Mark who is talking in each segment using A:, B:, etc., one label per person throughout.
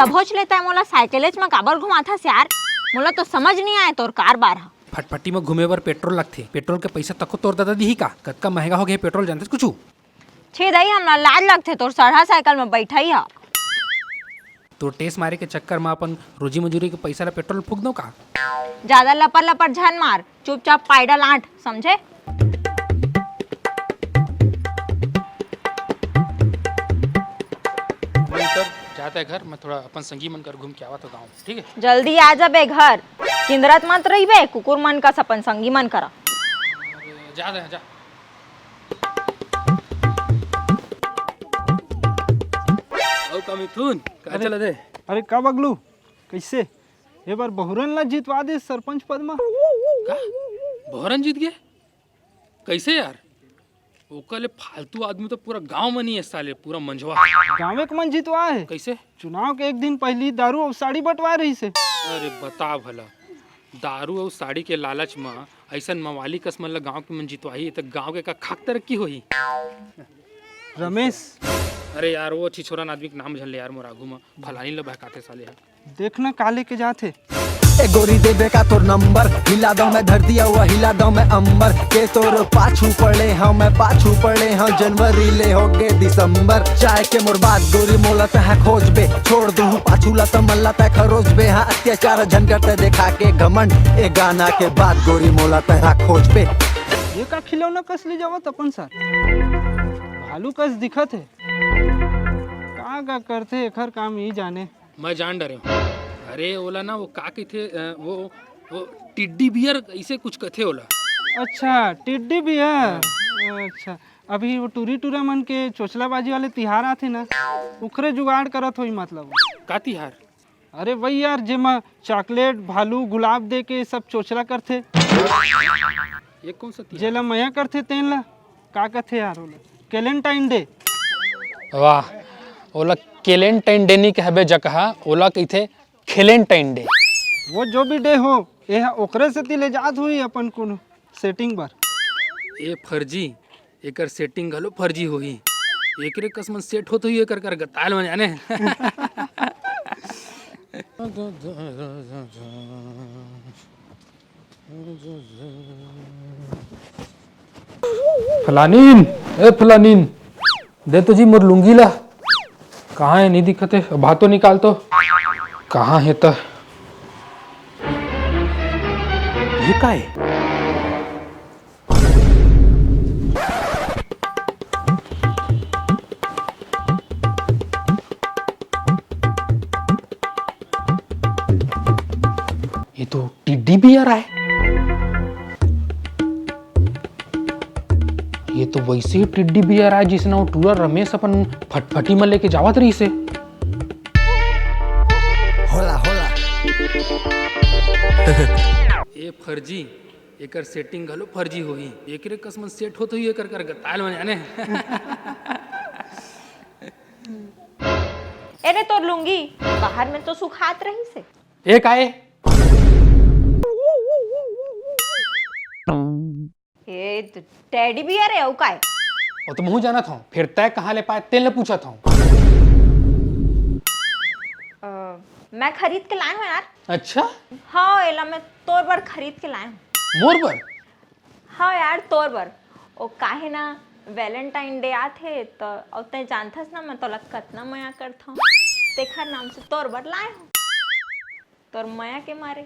A: तभोच लेता है मोला साइकिलेज में काबर घुमाथा यार। मोला तो समझ नहीं आए तोर कार बार हा।
B: फटफटी में घूमे बर पेट्रोल लगथे, पेट्रोल के पैसा तको तोर दादा दिही का? कतका महंगा हो गया पेट्रोल, जानते कुछ?
A: छे दई हमरा लाज लगथे तोर सड़ा साइकिल में बैठाई हा।
B: तो टेस्ट मारे के चक्कर में अपन रोजी मजूरी के पैसा ला पेट्रोल फूक दो का?
A: ज्यादा लपर लपर झन मार, चुपचाप पाइडल आंट, समझे?
B: जाता है घर, मैं थोड़ा अपन संगी मन कर घूम के आवा तो गाँव, ठीक है?
A: जल्दी आ जा बे घर, किंदरत मत रही बे, कुकुर मन का सपन संगी मन करा।
B: जा दे जा। ओ का मिथुन, का चला दे?
C: अरे का बगलू, कैसे ये बार बहुरन ला जीतवा दे सरपंच पद में?
B: का बहुरन जीत गए? कैसे यार? ओकले फालतू आदमी तो पूरा गांव में नहीं है साले, पूरा मंझवा।
C: गाँव के मन जीतवा है?
B: कैसे?
C: चुनाव के एक दिन पहले दारू और साड़ी बंटवा रही से।
B: अरे बता भला, दारू और साड़ी के लालच में ऐसा मवाली कसम ला गांव के मन जितवाही तो गांव के का खाक तरक्की होही?
C: रमेश,
B: अरे यार वो छिछोरन आदमी के नाम झल यार, मोर आगू में फलानी ला बहकाते साले है।
C: देखना काले के जाते।
D: ए गोरी देबे का तोर नंबर, हिला दो मैं धर दिया हुआ, हिला दो मैं अंबर के तोर पाछू पड़े हाँ, मैं पाछू पड़े हाँ, जनवरी ले हो गए दिसंबर। चाय के मोर बात गोरी मोला तह खोज बे, छोड़ दू पाछू ला तमल्ला तह खरोज बे हाँ, अत्याचार झन करते देखा के घमंड, ए गाना के बाद गोरी मोला तह खोज बे।
C: ये का खिलौना कस ले जावत अपन सर, भालू कस दिखत है, का करते एकर काम ही जाने।
B: मैं जान डरे हूँ। अरे ओला ना वो का कहते, वो टिड्डी बियर ऐसे कुछ कथे ओला।
C: अच्छा टिड्डी भी है। अच्छा अभी वो टूरी टूरा मन के चोचलाबाजी वाले तिहार आते ना, उखरे जुगाड़ करत होई मतलब।
B: का तिहार?
C: अरे वही यार जेमा चॉकलेट भालू गुलाब दे के सब चोचला करथे।
B: ये कौन सा तिहार?
C: जेला मया करथे तेन ला का कथे यार ओला? कैलेंटाइन डे।
B: वाह, ओला कैलेंटाइन डे नहीं कहबे जकहा, ओला कहते खेलेंटाइन डे।
C: वो जो भी डे हो ये ओकरे से ले जात हुई अपन कोनो सेटिंग पर।
B: ए फर्जी, एकर सेटिंग घलो फर्जी होही, एकरे कसमन सेट होत हुई एकर कर गताल में जाने। फलानीन, ए फलानीन, दे तो जी मोर लुंगी ला। कहाँ है? नहीं दिखत है, बातों निकाल तो। कहाँ है तो? ये का है? ये तो टिड्डी भी आ रहा है। ये तो वैसे ही टिड्डी भी आ रहा है जिसने वो टूरा रमेश अपन फटफटी में लेके जावत रही से।
D: होला होला
B: ए फर्जी, एकर सेटिंग घलो फर्जी होही, एकरे कसमन सेट होत हुई एकर कर गताल में जाने।
A: अरे तो लूंगी बाहर में तो सुखात रही से।
B: एक आए
A: ये तो टेडी बियर है, का है?
B: और तुम जाना था, फिर तय कहाँ ले पाए तेल ने पूछा था।
A: मैं खरीद के लाया हूँ यार।
B: अच्छा
A: हाँ एला मैं तोर बर खरीद के लाया हूँ।
B: मोर बर?
A: हाँ यार तोर बर। ओ काहे ना वैलेंटाइन डे आथे तो और तय जानथस ना मैं तोला कतना मया करथा, तेखर नाम से तोर बर लाया हूँ, तोर मया के मारे।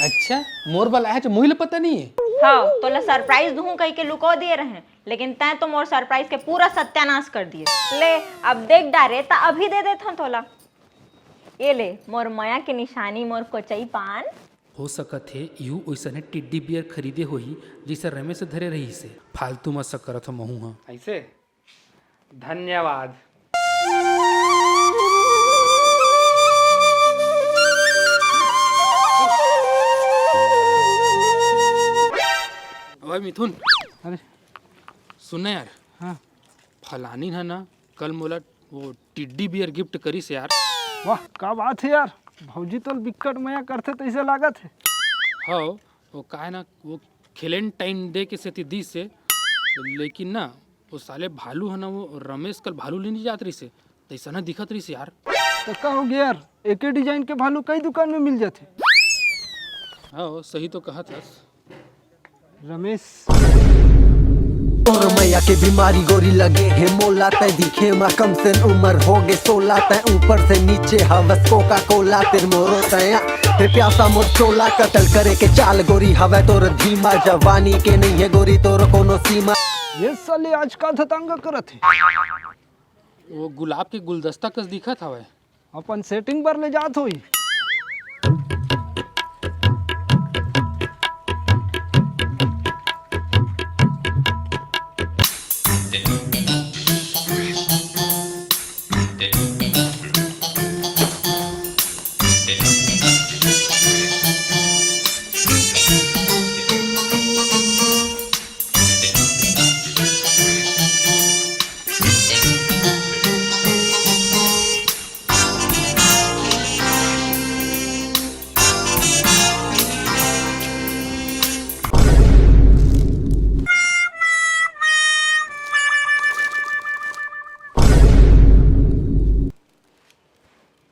B: अच्छा मोर बर आया, मुझे पता नहीं है।
A: हाँ तोला सरप्राइज दूँ कह के लुको दिए रहे, लेकिन तै तो मोर सरप्राइज के पूरा सत्यानाश कर दिए। ले अब देख डारे ता अभी दे देता तोला। ये ले मोर मया के निशानी, मोर कोचई पान।
B: हो सकत है यू ओइसने टिड्डी बियर खरीदे होही जिसे रमेश धरे रही से, फालतू मत सब करत महू हाँ ऐसे। धन्यवाद। ओए मिथुन,
C: अरे
B: सुनना यार,
C: हाँ
B: फलानी है ना कल मोला वो टिड्डी बियर गिफ्ट करी से यार।
C: वाह का बात है यार, भौजी तो बिकट मया करते तो ऐसे लागत है।
B: हाँ वो का है ना, वो खेलेंटाइन डे के सेती दी से, लेकिन ना वो साले भालू है ना, वो रमेश कल भालू लेने जात रही से, तो ऐसा ना दिखत रही से यार।
C: तो का हो गया यार, एक ही डिजाइन के भालू कई दुकान में मिल जाते।
B: हाँ सही तो कहा था।
C: रमेश
D: और मैया के बीमारी गोरी लगे है मोला तय दिखे मा कम से उम्र हो गे 16 तय ऊपर से नीचे हवस कोका कोला तेर मोरो तया ते प्यासा मोर चोला कतल करे के चाल गोरी हवे तोर धीमा जवानी के नहीं है गोरी तोर कोनो सीमा।
C: ये साले आजकल धतंग करत है।
B: वो गुलाब के गुलदस्ता कस दिखत हवे।
C: अपन सेटिंग पर ले जात होई।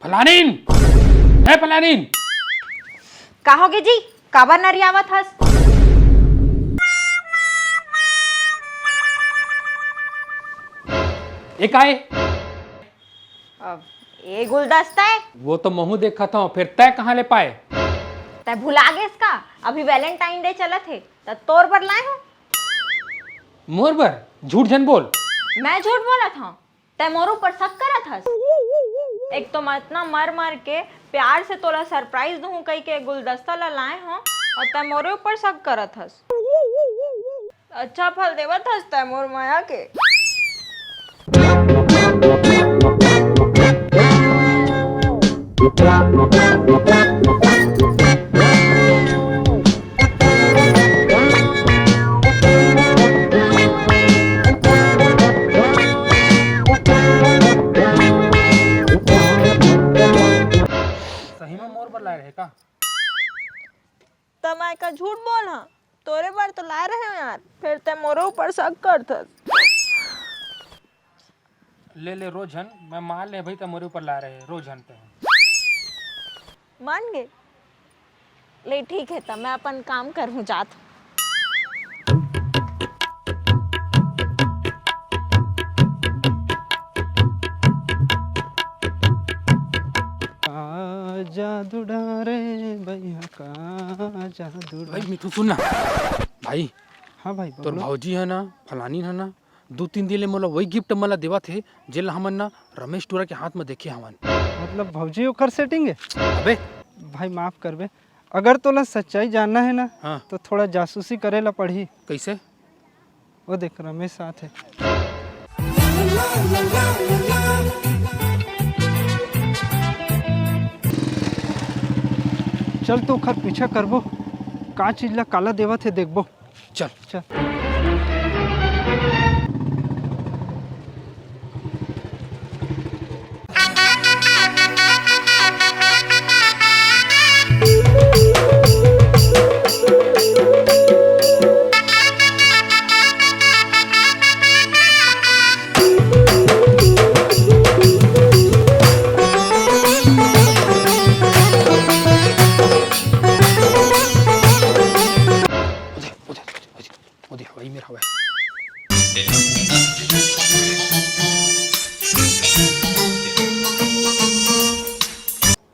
B: फलानीन है फलानीन।
A: कहोगे जी काबर नरियावत हस?
B: एक आए
A: अब ये गुलदस्ता है।
B: वो तो महू देखा था, फिर तय कहाँ ले पाए?
A: तै भुला गए इसका? अभी वैलेंटाइन डे चला थे तो तोर पर लाए हो।
B: मोर बर झूठ जन बोल।
A: मैं झूठ बोला था? तै मोर ऊपर शक करत हस? एक तो मैं इतना मर मर के प्यार से तोला सरप्राइज दूं कही के गुलदस्ता ला लाए हो और तै मोरे ऊपर शक करत हस। अच्छा फल देवत हस तै मोर माया के।
B: सही में मोर बर लाए रहे का?
A: तब मैं का झूठ बोल हाँ? तोरे बार तो लाए रहे हो यार, फिर तै मोरे ऊपर शक करत हस।
B: ले ले रोजन, मैं मान ले भाई तो मोरे ऊपर ला रहे रोजन पे।
A: मान गए? ले ठीक है तब मैं अपन काम करूँ जात।
C: का जादू डारे भैया का जादू
B: भाई मिठू सुन ना भाई।
C: हाँ भाई
B: तोर भौजी है ना फलानी है ना 2-3 दिन ले मोला वही गिफ्ट मला देवा थे जेल हमन ना रमेश टूरा के हाथ में देखे हमन।
C: मतलब भौजी ओकर सेटिंग है।
B: अबे
C: भाई माफ करबे, अगर तोला सच्चाई जानना है ना
B: हाँ
C: तो थोड़ा जासूसी करेला पड़ी।
B: कैसे?
C: वो देख रमेश साथ है। चल तो खर पीछा करबो, का चीज ला काला देवत है देखबो।
B: चल
C: चल
B: वो देख वही मेरा हुआ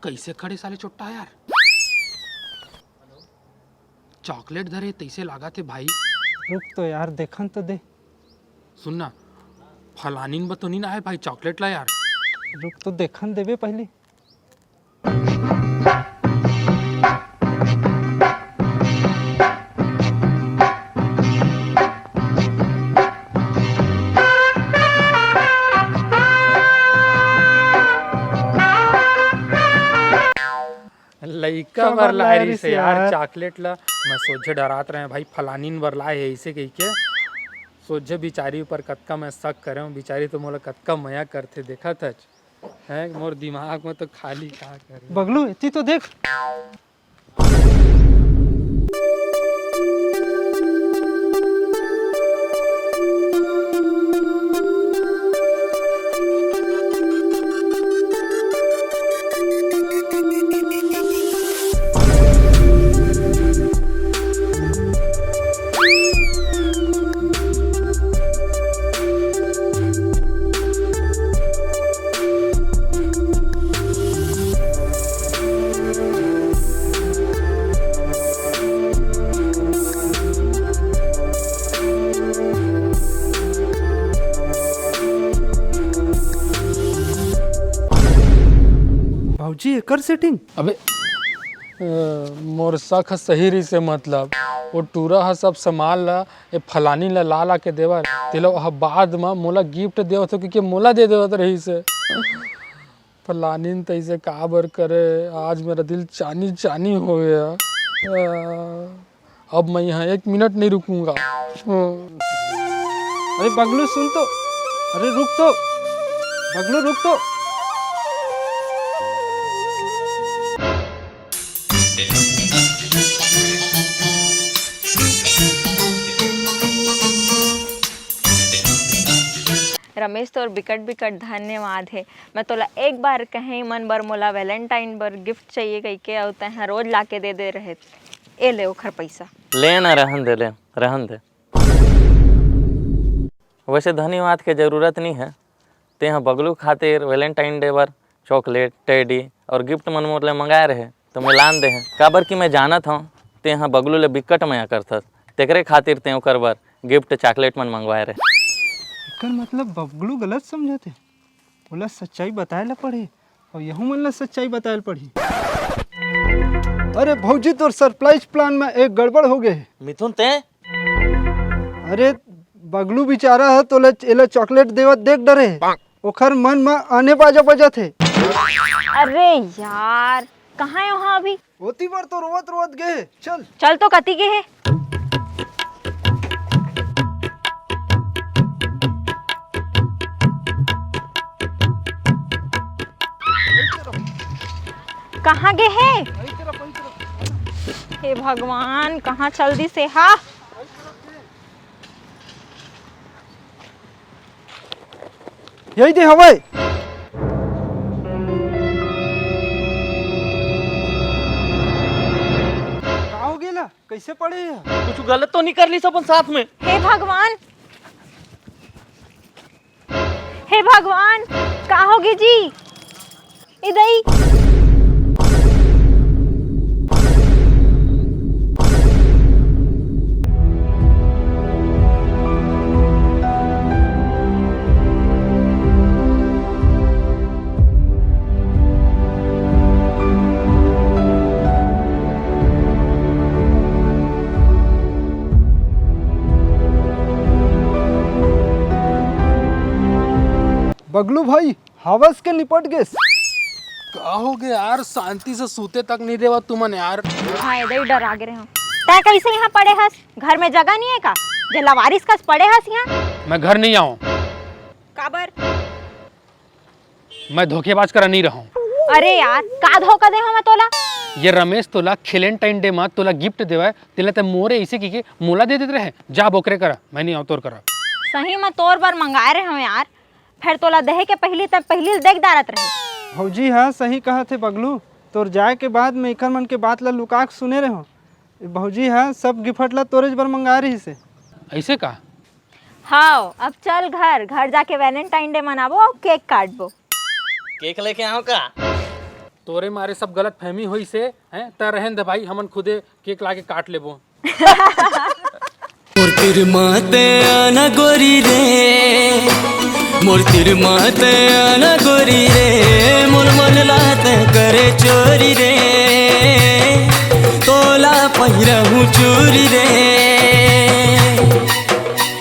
B: कैसे खड़े साले चुट्टा यार। चॉकलेट धरे तैसे लागा थे भाई।
C: रुक तो यार देखन तो दे।
B: सुनना फलानीन बतो नहीं ना है भाई चॉकलेट ला यार।
C: रुक तो देखन देवे पहले।
B: लइका बर लारी से यार चॉकलेट ला मैं सोचे डरात रहे भाई फलानीन बर लाए है ऐसे कही के। सोचे बिचारी ऊपर कतका मैं शक करे बिचारी तो मोला कतका मया करते देखा था है मोर दिमाग में तो खाली का करे।
C: बगलू इतनी तो देख। कर सेटिंग।
B: अबे मोर शक सही रही से मतलब वो टूरा हा सब सामान ला ए फलानी ला ला ला के देवर तेला वह बाद में मोला गिफ्ट देवत हो क्योंकि मोला दे देवत रही से फलानी ने तैसे का बर करे। आज मेरा दिल चानी चानी हो गया। अब मैं यहाँ 1 मिनट नहीं रुकूंगा।
C: अरे बगलू सुन तो, अरे रुक तो, बगलू रुक तो।
A: रमेश तोर बिकट बिकट धन्यवाद है। मैं तोला एक बार कहीं मन बर मोला वैलेंटाइन बर गिफ्ट चाहिए कही के और तहाँ रोज ला के दे रहे। ए ले ओखर पैसा
E: ले ना, रहन दे, ले रहन दे। वैसे धन्यवाद के जरूरत नहीं है। ते यहाँ बगलू खातिर वैलेंटाइन डे पर चॉकलेट टेडी और गिफ्ट मन मोर ले मंगाए रहे तो मैं लान दे हैं काबर कि मैं जानत हूँ ते यहाँ बगलू ले बिकट मया करथस तेकरे खातिर ते ओकर बर गिफ्ट चॉकलेट मन मंगवाए रहे।
C: एकर मतलब बबलू गलत समझते, बोला सच्चाई बताए ला पड़ी और यहू मन ला सच्चाई बताए ला पड़ी। अरे भौजी तोर सरप्राइज प्लान में एक गड़बड़ हो गए।
E: मिथुन ते
C: अरे बगलू बेचारा है तो एला चॉकलेट देवत देख डरे, ओखर मन में आने बाजा बजा थे।
A: अरे यार कहाँ है वहाँ अभी?
C: होती बार तो रोवत रोवत गए। चल
A: चल तो कती के है। कहाँ गए है? हे भगवान कहाँ चल दी से हा?
C: यही दे हवाई। का हो गेला? कैसे पड़े है?
E: कुछ गलत तो नहीं कर ली सब साथ में?
A: हे भगवान, हे भगवान का होगी जी? इधर
C: बगलू भाई हवस के निपट गए।
B: का हो गया यार, शांति से सूते तक नहीं देवा तुमन यार।
A: हाँ इधर ही डर आगे रहे हो। तै कैसे यहाँ पड़े हस? घर में जगह नहीं है का? जे लवारिस कस पड़े हस यहाँ?
B: मैं घर नहीं आऊँ,
A: काबर?
B: मैं धोखेबाज करा नहीं रहा हूँ।
A: अरे यार का धोखा दे हो मैं तोला?
B: ये रमेश तोला वैलेंटाइन डे में तोला गिफ्ट देवा तेला ते मोरे ऐसे की मोला दे देते रहे। जा बोकरे करा, मैं नहीं आऊँ तोर करा।
A: सही में तोर बार मंगाए रहे हो यार, फिर तोला दहे के पहली तब पहली देख दारत रहे।
C: भौजी हाँ सही कहा थे बगलू, तोर जाए के बाद में इकर मन के बात ला लुका के सुने रहे हो। भौजी हाँ सब गिफ्ट ला तोरेज बार मंगा रही से।
B: ऐसे का?
A: हाँ अब चल घर घर जाके वैलेंटाइन डे मनाबो और केक काटबो।
E: केक लेके आओ का?
B: तोरे मारे सब गलत फहमी हुई से हैं त रहन दे भाई, हमन खुदे केक लाके काट लेबो।
F: मोर माते आना गोरी रे, मोर माते आना गोरी रे, मोर मन लाते करे चोरी रे, तोला पहिरहूँ चोरी रे।